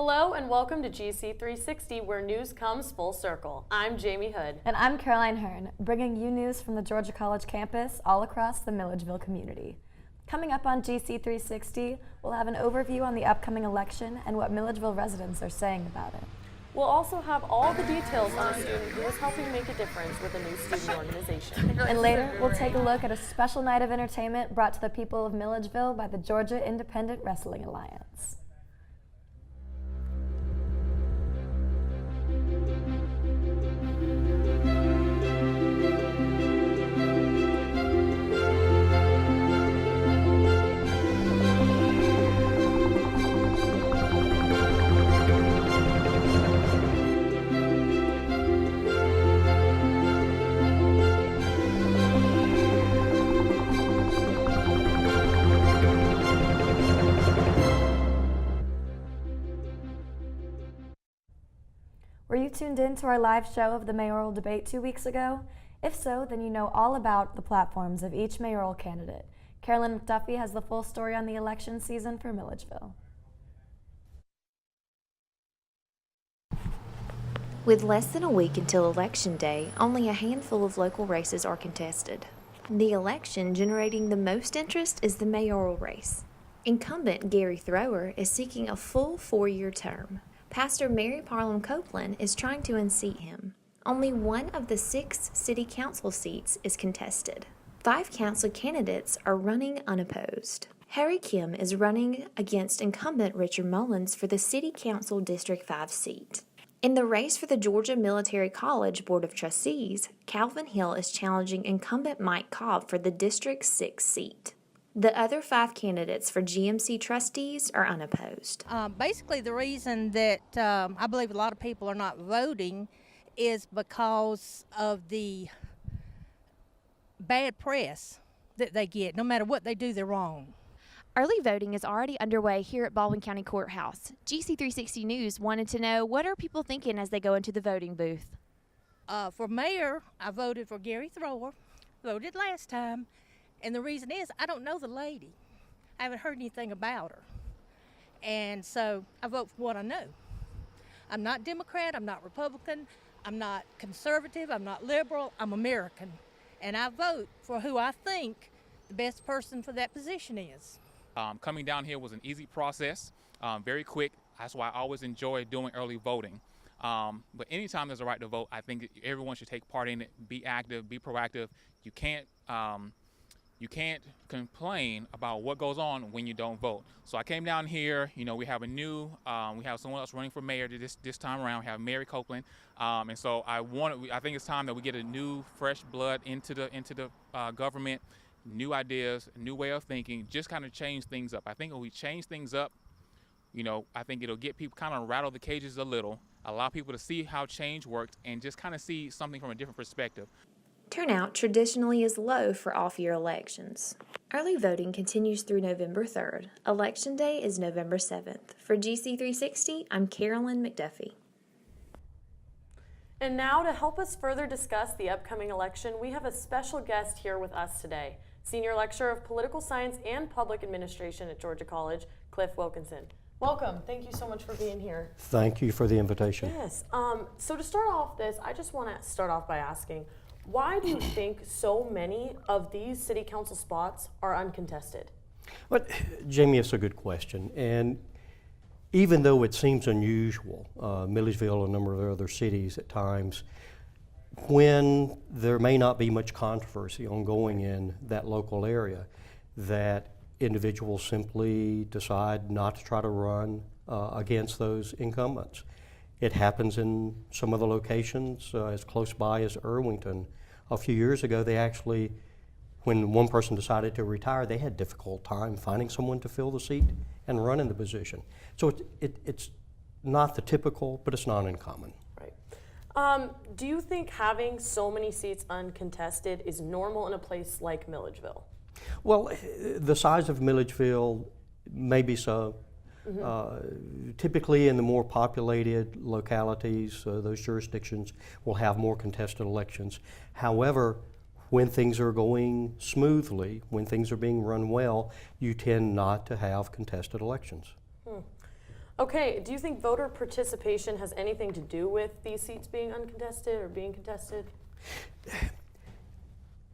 Hello and welcome to GC360, where news comes full circle. I'm Jamie Hood. And I'm Caroline Hearn, bringing you news from the Georgia College campus all across the Milledgeville community. Coming up on GC360, we'll have an overview on the upcoming election and what Milledgeville residents are saying about it. We'll also have all the details on a student who is helping make a difference with a new student organization. And later, we'll take a look at a special night of entertainment brought to the people of Milledgeville by the Georgia Independent Wrestling Alliance. Were you tuned in to our live show of the mayoral debate 2 weeks ago? If so, then you know all about the platforms of each mayoral candidate. Carolyn McDuffie has the full story on the election season for Milledgeville. With less than a week until Election Day, only a handful of local races are contested. The election generating the most interest is the mayoral race. Incumbent Gary Thrower is seeking a full 4-year term. Pastor Mary Parlam Copeland is trying to unseat him. Only one of the 6 city council seats is contested. 5 council candidates are running unopposed. Harry Kim is running against incumbent Richard Mullins for the City Council District 5 seat. In the race for the Georgia Military College Board of Trustees, Calvin Hill is challenging incumbent Mike Cobb for the District 6 seat. The other 5 candidates for GMC trustees are unopposed. Basically, the reason that I believe a lot of people are not voting is because of the bad press that they get. No matter what they do, they're wrong. Early voting is already underway here at Baldwin County Courthouse. GC360 News wanted to know, what are people thinking as they go into the voting booth? For mayor, I voted for Gary Thrower, voted last time. And the reason is, I don't know the lady. I haven't heard anything about her. And so I vote for what I know. I'm not Democrat, I'm not Republican, I'm not conservative, I'm not liberal, I'm American. And I vote for who I think the best person for that position is. Coming down here was an easy process, very quick. That's why I always enjoy doing early voting. But anytime there's a right to vote, I think everyone should take part in it, be active, be proactive. You can't complain about what goes on when you don't vote. So I came down here, we have we have someone else running for mayor this time around. We have Mary Copeland. And so I think it's time that we get a new, fresh blood into the government, new ideas, new way of thinking, just kind of change things up. I think when we change things up, I think it'll get people kind of rattle the cages a little, allow people to see how change works and just kind of see something from a different perspective. Turnout traditionally is low for off-year elections. Early voting continues through November 3rd. Election Day is November 7th. For GC360, I'm Carolyn McDuffie. And now, to help us further discuss the upcoming election, we have a special guest here with us today. Senior Lecturer of Political Science and Public Administration at Georgia College, Cliff Wilkinson. Welcome. Thank you so much for being here. Thank you for the invitation. Yes. So to start off this, I just want to start off by asking, why do you think so many of these city council spots are uncontested? Well, Jamie, it's a good question. And even though it seems unusual, Milledgeville and a number of other cities at times, when there may not be much controversy ongoing in that local area, that individuals simply decide not to try to run against those incumbents. It happens in some of the locations as close by as Irwington. A few years ago, they actually, when one person decided to retire, they had a difficult time finding someone to fill the seat and run in the position. So it's not the typical, but it's not uncommon. Right. Do you think having so many seats uncontested is normal in a place like Milledgeville? Well, the size of Milledgeville, maybe so. Typically in the more populated localities, those jurisdictions will have more contested elections. However, when things are going smoothly, when things are being run well, you tend not to have contested elections. Okay, do you think voter participation has anything to do with these seats being uncontested or being contested?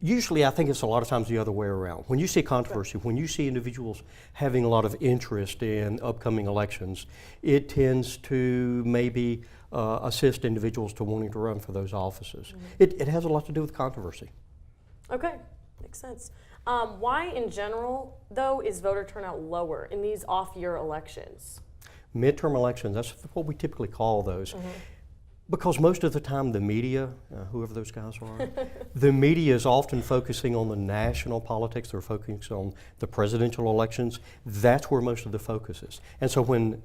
Usually, I think it's a lot of times the other way around. When you see controversy, when you see individuals having a lot of interest in upcoming elections, it tends to maybe assist individuals to wanting to run for those offices. It has a lot to do with controversy. Okay, makes sense. Why, in general, though, is voter turnout lower in these off-year elections? Midterm elections, that's what we typically call those. Because most of the time the media, whoever those guys are, the media is often focusing on the national politics. They're focusing on the presidential elections. That's where most of the focus is. And so when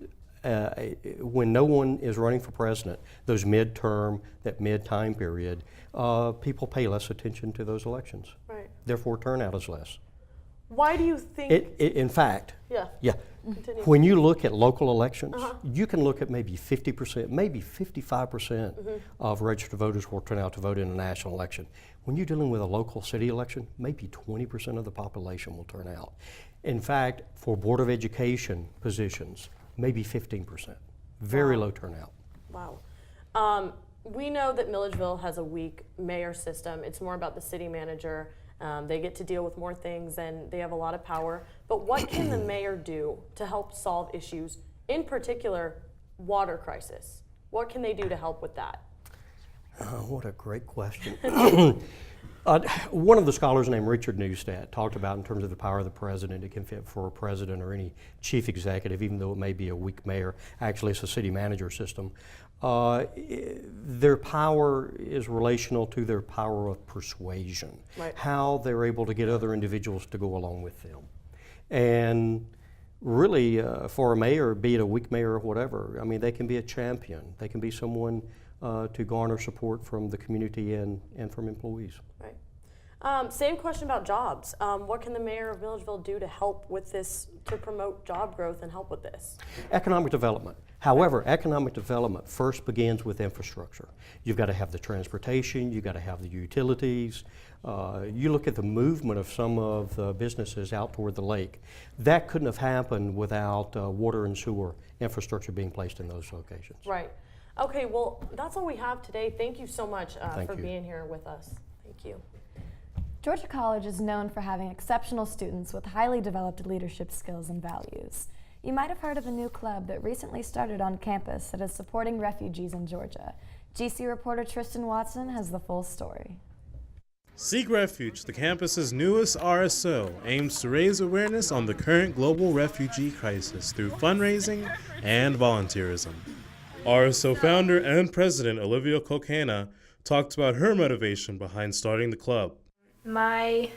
no one is running for president, those midterm, that mid-time period, people pay less attention to those elections. Right. Therefore, turnout is less. Why do you think? In fact, Yeah. Continue. when you look at local elections, you can look at maybe 50%, maybe 55% of registered voters will turn out to vote in a national election. When you're dealing with a local city election, maybe 20% of the population will turn out. In fact, for Board of Education positions, maybe 15%. Very low turnout. Wow. We know that Milledgeville has a weak mayor system. It's more about the city manager. They get to deal with more things and they have a lot of power. But what can the mayor do to help solve issues, in particular, water crisis? What can they do to help with that? What a great question. One of the scholars named Richard Neustadt talked about in terms of the power of the president. It can fit for a president or any chief executive, even though it may be a weak mayor. Actually, it's a city manager system. Their power is relational to their power of persuasion, Right. how they're able to get other individuals to go along with them. And really, for a mayor, be it a weak mayor or whatever, I mean, they can be a champion. They can be someone to garner support from the community and from employees. Right. Same question about jobs. What can the mayor of Milledgeville do to help with this, to promote job growth and help with this? Economic development. However, economic development first begins with infrastructure. You've got to have the transportation, you've got to have the utilities. You look at the movement of some of the businesses out toward the lake. That couldn't have happened without water and sewer infrastructure being placed in those locations. Right. Okay, well, that's all we have today. Thank you so much Thank for you. being here with us. Thank you. Georgia College is known for having exceptional students with highly developed leadership skills and values. You might have heard of a new club that recently started on campus that is supporting refugees in Georgia. GC reporter Tristan Watson has the full story. Seek Refuge, the campus's newest RSO, aims to raise awareness on the current global refugee crisis through fundraising and volunteerism. RSO founder and president Olivia Kokena talked about her motivation behind starting the club. My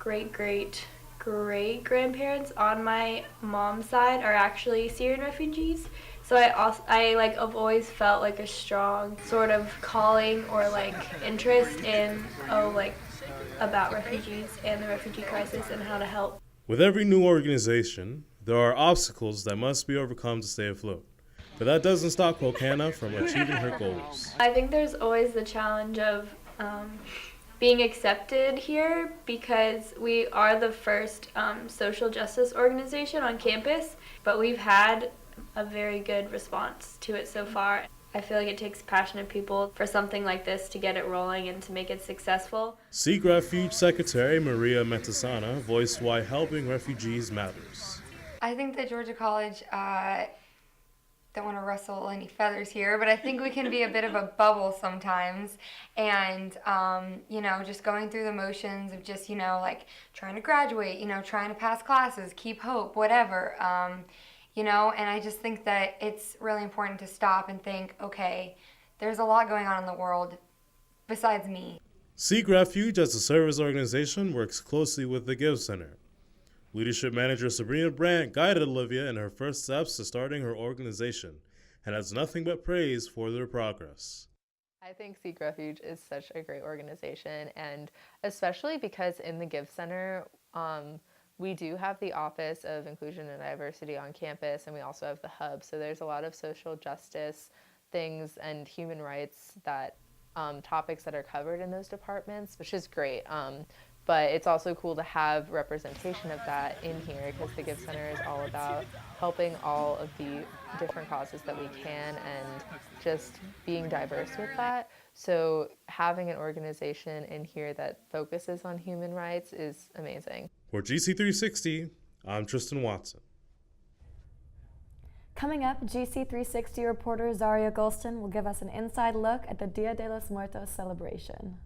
great-great-great-grandparents on my mom's side are actually Syrian refugees. So I've always felt like a strong sort of calling or like interest in about refugees and the refugee crisis and how to help. With every new organization, there are obstacles that must be overcome to stay afloat. But that doesn't stop Kokena from achieving her goals. I think there's always the challenge of being accepted here because we are the first social justice organization on campus, but we've had a very good response to it so far. I feel like it takes passionate people for something like this to get it rolling and to make it successful. Seek Refuge Secretary Maria Metasana voiced why helping refugees matters. I think that Georgia College, don't want to rustle any feathers here, but I think we can be a bit of a bubble sometimes. And, just going through the motions of just, trying to graduate, trying to pass classes, keep hope, whatever. And I just think that it's really important to stop and think, okay, there's a lot going on in the world besides me. Seek Refuge as a service organization works closely with the Give Center. Leadership manager Sabrina Brandt guided Olivia in her first steps to starting her organization and has nothing but praise for their progress. I think Seek Refuge is such a great organization, and especially because in the Give Center, we do have the Office of Inclusion and Diversity on campus, and we also have the Hub. So there's a lot of social justice things and human rights that topics that are covered in those departments, which is great. but it's also cool to have representation of that in here because the Give Center is all about helping all of the different causes that we can and just being diverse with that. So having an organization in here that focuses on human rights is amazing. For GC360, I'm Tristan Watson. Coming up, GC360 reporter Zaria Golston will give us an inside look at the Dia de los Muertos celebration.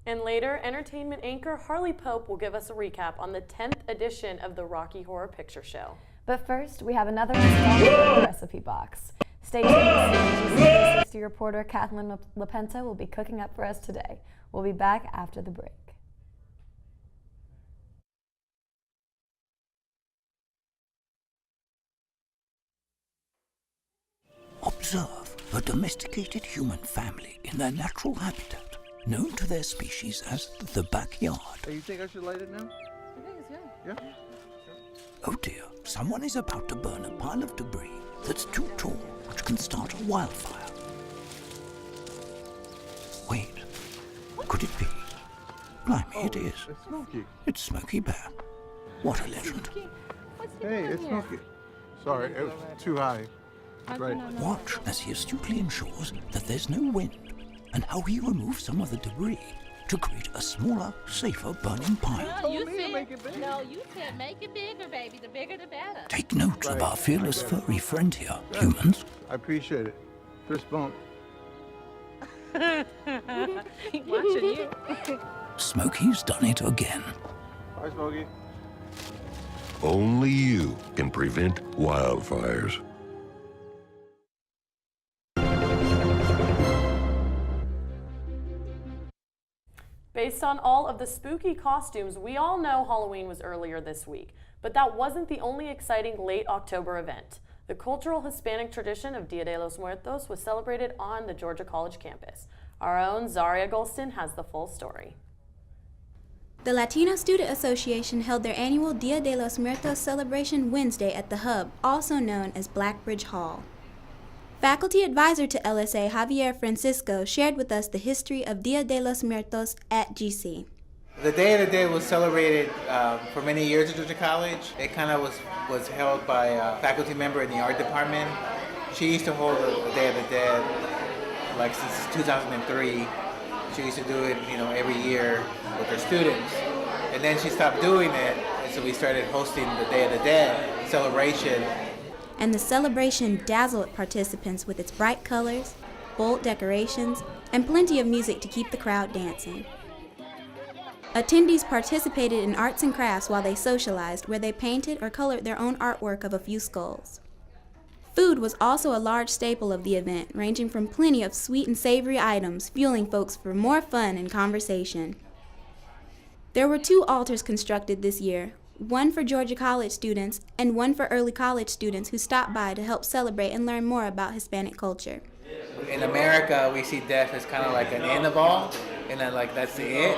And later, entertainment anchor Harley Pope will give us a recap on the 10th edition of the Rocky Horror Picture Show. But first, we have another installment recipe box. Stay tuned to see GC360 reporter Kathleen LaPenta will be cooking up for us today. We'll be back after the break. Observe a domesticated human family in their natural habitat, known to their species as the backyard. Hey, you think I should light it now? I think it's good. Yeah? Oh dear, someone is about to burn a pile of debris that's too tall, which can start a wildfire. Wait, could it be? Blimey, it is. It's Smokey. It's Smokey Bear. What a legend. Hey, it's Smokey. Sorry, it was too high. Right. Watch as he astutely ensures that there's no wind, and how he removes some of the debris to create a smaller, safer burning pile. No, you said make it bigger. No, you said make it bigger, baby. The bigger the better. Take note of our fearless furry friend here, humans. I appreciate it. Fist bump. Watching you. Smokey's done it again. Bye, Smokey. Only you can prevent wildfires. Based on all of the spooky costumes, we all know Halloween was earlier this week, but that wasn't the only exciting late October event. The cultural Hispanic tradition of Dia de los Muertos was celebrated on the Georgia College campus. Our own Zaria Golston has the full story. The Latino Student Association held their annual Dia de los Muertos celebration Wednesday at the Hub, also known as Blackbridge Hall. Faculty advisor to LSA Javier Francisco shared with us the history of Dia de los Muertos at GC. The Day of the Dead was celebrated for many years at Georgia College. It kind of was held by a faculty member in the art department. She used to hold the Day of the Dead like since 2003. She used to do it, every year with her students. And then she stopped doing it, and so we started hosting the Day of the Dead celebration. And the celebration dazzled participants with its bright colors, bold decorations, and plenty of music to keep the crowd dancing. Attendees participated in arts and crafts while they socialized, where they painted or colored their own artwork of a few skulls. Food was also a large staple of the event, ranging from plenty of sweet and savory items, fueling folks for more fun and conversation. There were 2 altars constructed this year, one for Georgia College students and one for early college students who stopped by to help celebrate and learn more about Hispanic culture. In America, we see death as kind of like an end of all, and then that's the it.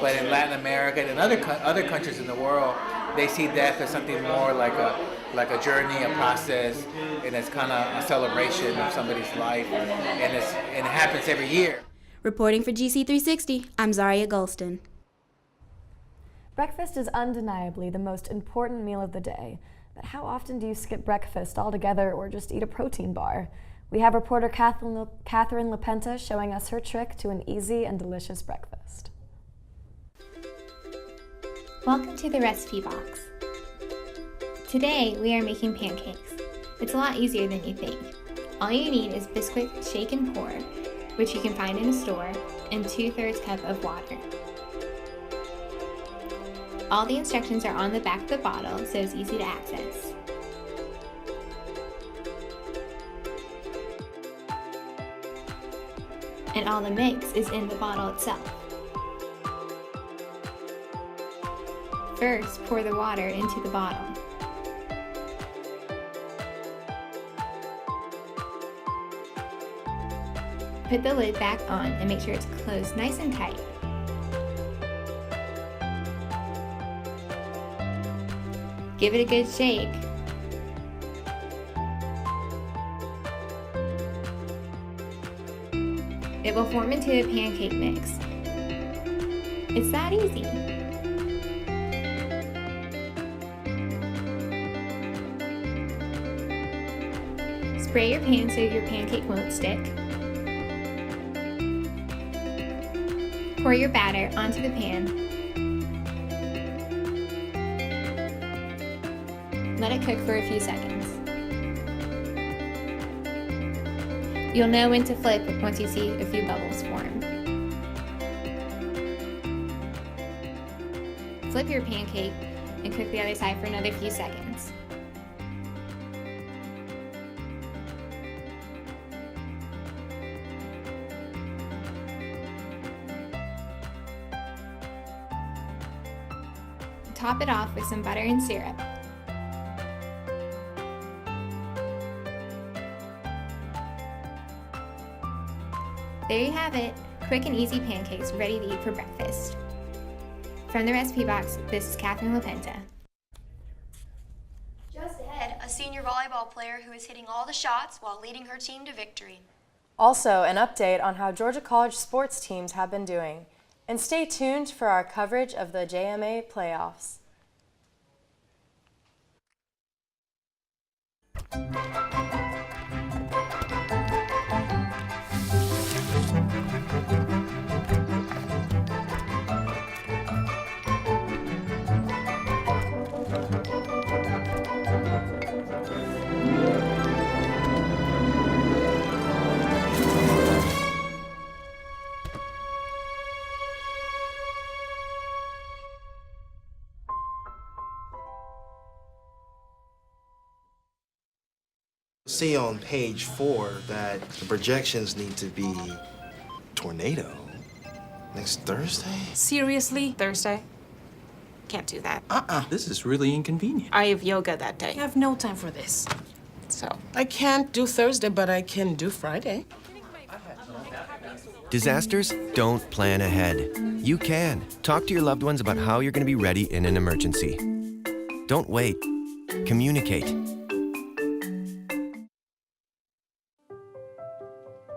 But in Latin America and in other countries in the world, they see death as something more like a journey, a process, and it's kind of a celebration of somebody's life, and it happens every year. Reporting for GC360, I'm Zaria Golston. Breakfast is undeniably the most important meal of the day, but how often do you skip breakfast altogether or just eat a protein bar? We have reporter Catherine LaPenta showing us her trick to an easy and delicious breakfast. Welcome to the recipe box. Today we are making pancakes. It's a lot easier than you think. All you need is Bisquick Shake and Pour, which you can find in a store, and 2/3 cup of water. All the instructions are on the back of the bottle, so it's easy to access. And all the mix is in the bottle itself. First, pour the water into the bottle. Put the lid back on and make sure it's closed nice and tight. Give it a good shake. It will form into a pancake mix. It's that easy. Spray your pan so your pancake won't stick. Pour your batter onto the pan. Let it cook for a few seconds. You'll know when to flip once you see a few bubbles form. Flip your pancake and cook the other side for another few seconds. Top it off with some butter and syrup. There you have it, quick and easy pancakes ready to eat for breakfast. From the recipe box, this is Catherine LaPenta. Just ahead, a senior volleyball player who is hitting all the shots while leading her team to victory. Also, an update on how Georgia College sports teams have been doing. And stay tuned for our coverage of the JMA playoffs. See on page 4 that the projections need to be tornado next Thursday. Seriously? Thursday? Can't do that. This is really inconvenient. I have yoga that day. I have no time for this. So. I can't do Thursday, but I can do Friday. Disasters don't plan ahead. You can. Talk to your loved ones about how you're going to be ready in an emergency. Don't wait. Communicate.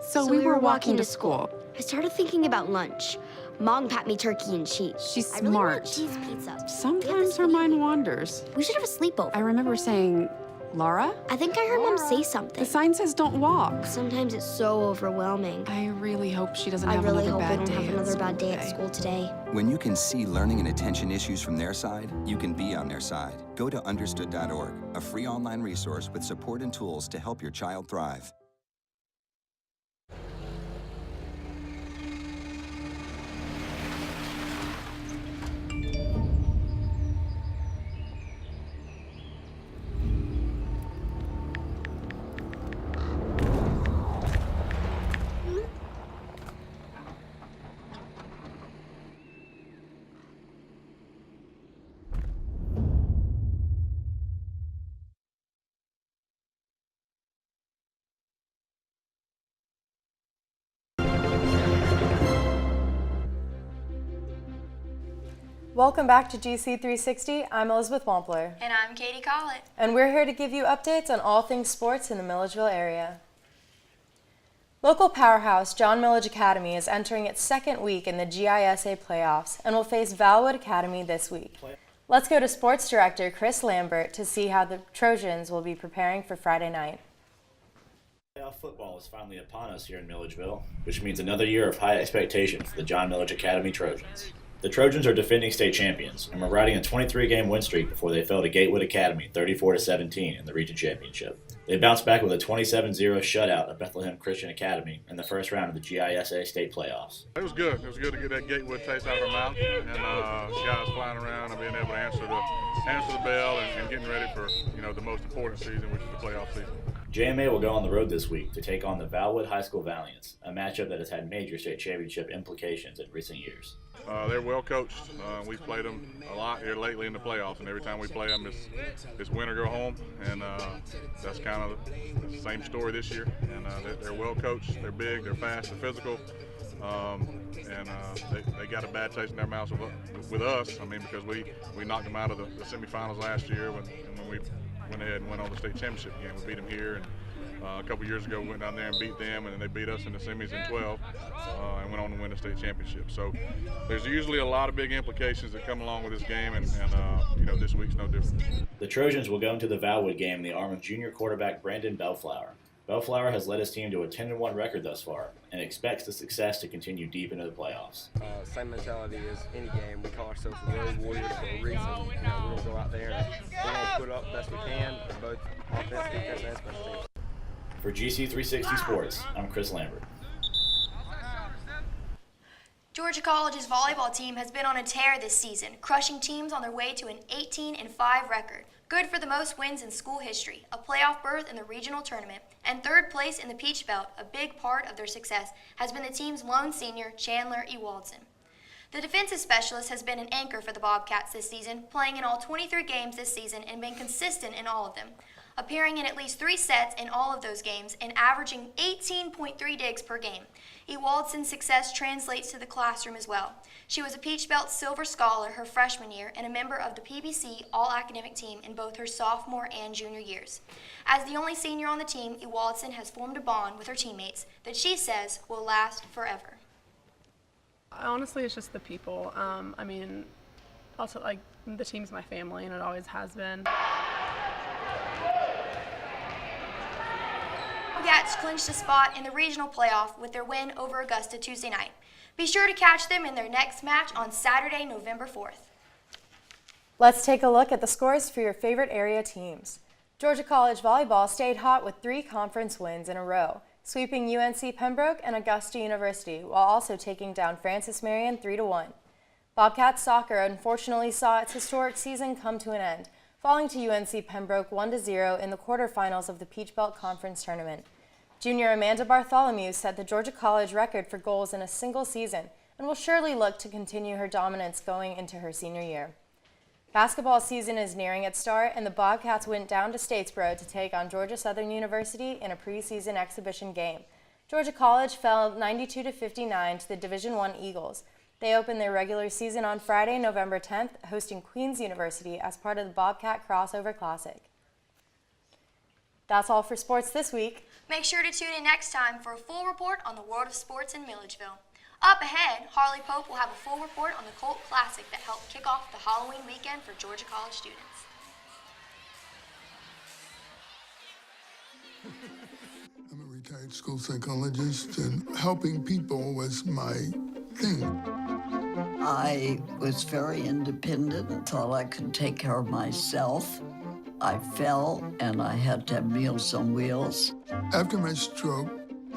So we were walking to school. I started thinking about lunch. Mom packed me turkey and cheese. She's I really want smart. cheese pizza. Sometimes her mind wanders. We should have a sleepover. I remember saying, Laura? I think I heard Mom say something. The sign says don't walk. Sometimes it's so overwhelming. I really hope she doesn't I have really another hope I bad don't day have another bad day at school today. When you can see learning and attention issues from their side, you can be on their side. Go to understood.org, a free online resource with support and tools to help your child thrive. Welcome back to GC 360. I'm Elizabeth Wampler. And I'm Katie Collett. And we're here to give you updates on all things sports in the Milledgeville area. Local powerhouse John Millage Academy is entering its second week in the GISA playoffs and will face Valwood Academy this week. Let's go to Sports Director Chris Lambert to see how the Trojans will be preparing for Friday night. Playoff football is finally upon us here in Milledgeville, which means another year of high expectation for the John Millage Academy Trojans. The Trojans are defending state champions and were riding a 23-game win streak before they fell to Gatewood Academy 34-17 in the region championship. They bounced back with a 27-0 shutout of Bethlehem Christian Academy in the first round of the GISA state playoffs. It was good. It was good to get that Gatewood taste out of our mouth, and guys flying around and being able to answer the bell and getting ready for the most important season, which is the playoff season. JMA will go on the road this week to take on the Valwood High School Valiants, a matchup that has had major state championship implications in recent years. They're well coached. We've played them a lot here lately in the playoffs, and every time we play them, it's win or go home, and that's kind of the same story this year. And they're well coached. They're big. They're fast. They're physical. And they got a bad taste in their mouths with us. I mean, because we knocked them out of the semifinals last year, when we went ahead and went on the state championship game. We beat them here, and a couple years ago we went down there and beat them, and then they beat us in the semis in 12 and went on to win the state championship. So there's usually a lot of big implications that come along with this game, and this week's no different. The Trojans will go into the Valwood game in the arm of junior quarterback Brandon Bellflower. Bellflower has led his team to a 10-1 record thus far and expects the success to continue deep into the playoffs. Same mentality as any game. We call ourselves the Road Warriors for a reason. We're going to go out there and we're going to put up the best we can, both offense, defense, and special teams. For GC360 Sports, I'm Chris Lambert. Georgia College's volleyball team has been on a tear this season, crushing teams on their way to an 18-5 record. Good for the most wins in school history, a playoff berth in the regional tournament, and third place in the Peach Belt. A big part of their success has been the team's lone senior, Chandler Ewaldson. The defensive specialist has been an anchor for the Bobcats this season, playing in all 23 games this season and been consistent in all of them, appearing in at least 3 sets in all of those games and averaging 18.3 digs per game. Ewaldson's success translates to the classroom as well. She was a Peach Belt Silver Scholar her freshman year and a member of the PBC All-Academic team in both her sophomore and junior years. As the only senior on the team, Ewaldson has formed a bond with her teammates that she says will last forever. Honestly, it's just the people. I mean, also, like, the team's my family, and it always has been. Bobcats clinched a spot in the regional playoff with their win over Augusta Tuesday night. Be sure to catch them in their next match on Saturday, November 4th. Let's take a look at the scores for your favorite area teams. Georgia College volleyball stayed hot with 3 conference wins in a row, sweeping UNC Pembroke and Augusta University, while also taking down Francis Marion 3-1. Bobcats soccer unfortunately saw its historic season come to an end, falling to UNC Pembroke 1-0 in the quarterfinals of the Peach Belt Conference Tournament. Junior Amanda Bartholomew set the Georgia College record for goals in a single season and will surely look to continue her dominance going into her senior year. Basketball season is nearing its start, and the Bobcats went down to Statesboro to take on Georgia Southern University in a preseason exhibition game. Georgia College fell 92-59 to the Division I Eagles. They opened their regular season on Friday, November 10th, hosting Queens University as part of the Bobcat Crossover Classic. That's all for sports this week. Make sure to tune in next time for a full report on the world of sports in Milledgeville. Up ahead, Harley Pope will have a full report on the Colt Classic that helped kick off the Halloween weekend for Georgia College students. I'm a retired school psychologist, and helping people was my thing. I was very independent and thought I could take care of myself. I fell and I had to have Meals on Wheels. After my stroke,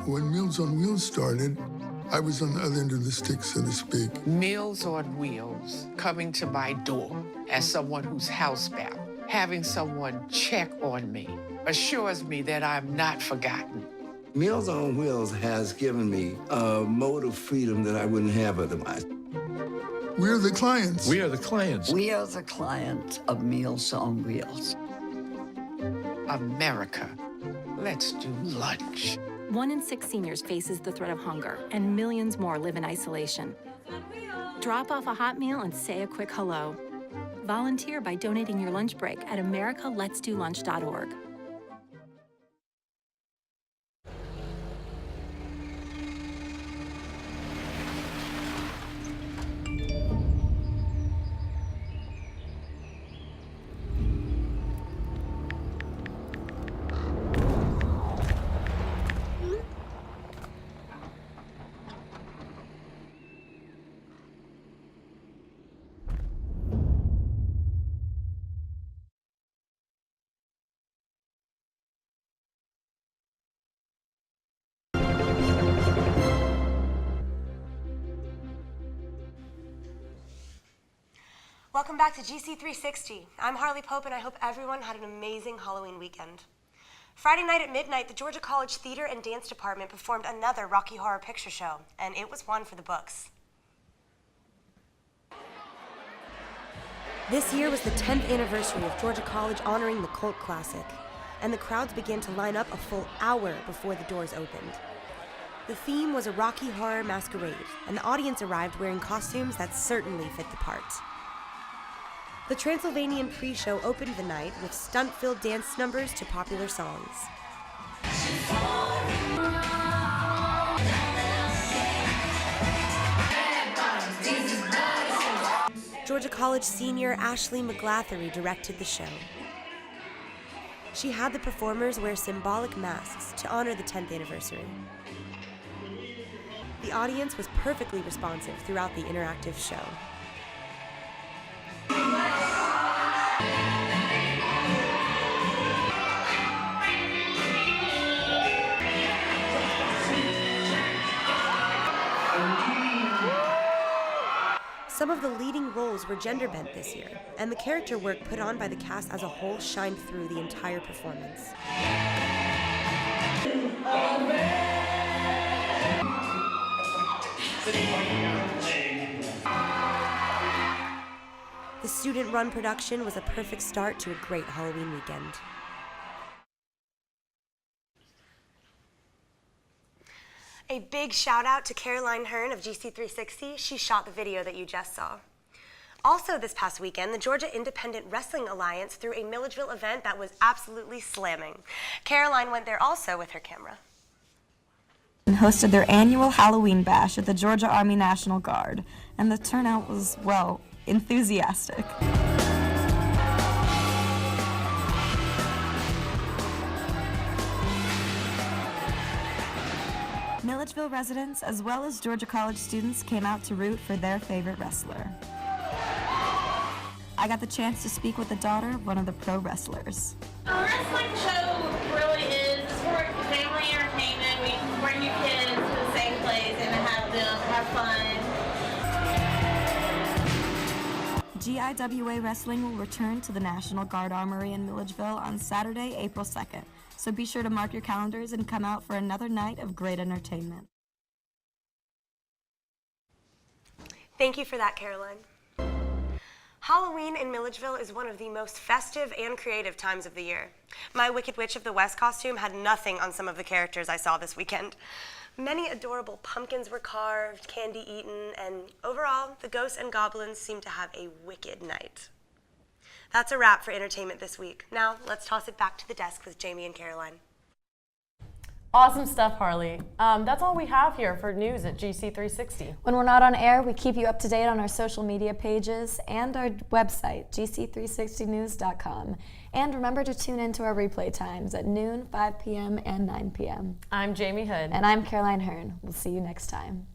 when Meals on Wheels started, I was on the other end of the stick, so to speak. Meals on Wheels, coming to my door as someone who's housebound, having someone check on me, assures me that I'm not forgotten. Meals on Wheels has given me a mode of freedom that I wouldn't have otherwise. We're the clients. We are the clients. We are the clients of Meals on Wheels. America, let's do lunch. 1 in 6 seniors faces the threat of hunger, and millions more live in isolation. Drop off a hot meal and say a quick hello. Volunteer by donating your lunch break at americaletsdolunch.org. Welcome back to GC360. I'm Harley Pope, and I hope everyone had an amazing Halloween weekend. Friday night at midnight, the Georgia College Theater and Dance Department performed another Rocky Horror Picture Show, and it was one for the books. This year was the 10th anniversary of Georgia College honoring the Colt Classic, and the crowds began to line up a full hour before the doors opened. The theme was a Rocky Horror masquerade, and the audience arrived wearing costumes that certainly fit the part. The Transylvanian pre-show opened the night with stunt-filled dance numbers to popular songs. Georgia College senior Ashley McGlathery directed the show. She had the performers wear symbolic masks to honor the 10th anniversary. The audience was perfectly responsive throughout the interactive show. Some of the leading roles were gender-bent this year, and the character work put on by the cast as a whole shined through the entire performance. The student-run production was a perfect start to a great Halloween weekend. A big shout out to Caroline Hearn of GC360. She shot the video that you just saw. Also this past weekend, the Georgia Independent Wrestling Alliance threw a Milledgeville event that was absolutely slamming. Caroline went there also with her camera. And hosted their annual Halloween bash at the Georgia Army National Guard, and the turnout was, well, enthusiastic. Milledgeville residents, as well as Georgia College students, came out to root for their favorite wrestler. I got the chance to speak with the daughter of one of the pro wrestlers. A wrestling show really is for family entertainment. We can bring your kids to the same place and have them have fun. GIWA Wrestling will return to the National Guard Armory in Milledgeville on Saturday, April 2nd. So be sure to mark your calendars and come out for another night of great entertainment. Thank you for that, Caroline. Halloween in Milledgeville is one of the most festive and creative times of the year. My Wicked Witch of the West costume had nothing on some of the characters I saw this weekend. Many adorable pumpkins were carved, candy eaten, and overall, the ghosts and goblins seemed to have a wicked night. That's a wrap for entertainment this week. Now, let's toss it back to the desk with Jamie and Caroline. Awesome stuff, Harley. That's all we have here for news at GC360. When we're not on air, we keep you up to date on our social media pages and our website, gc360news.com. And remember to tune in to our replay times at noon, 5 p.m., and 9 p.m. I'm Jamie Hood. And I'm Caroline Hearn. We'll see you next time.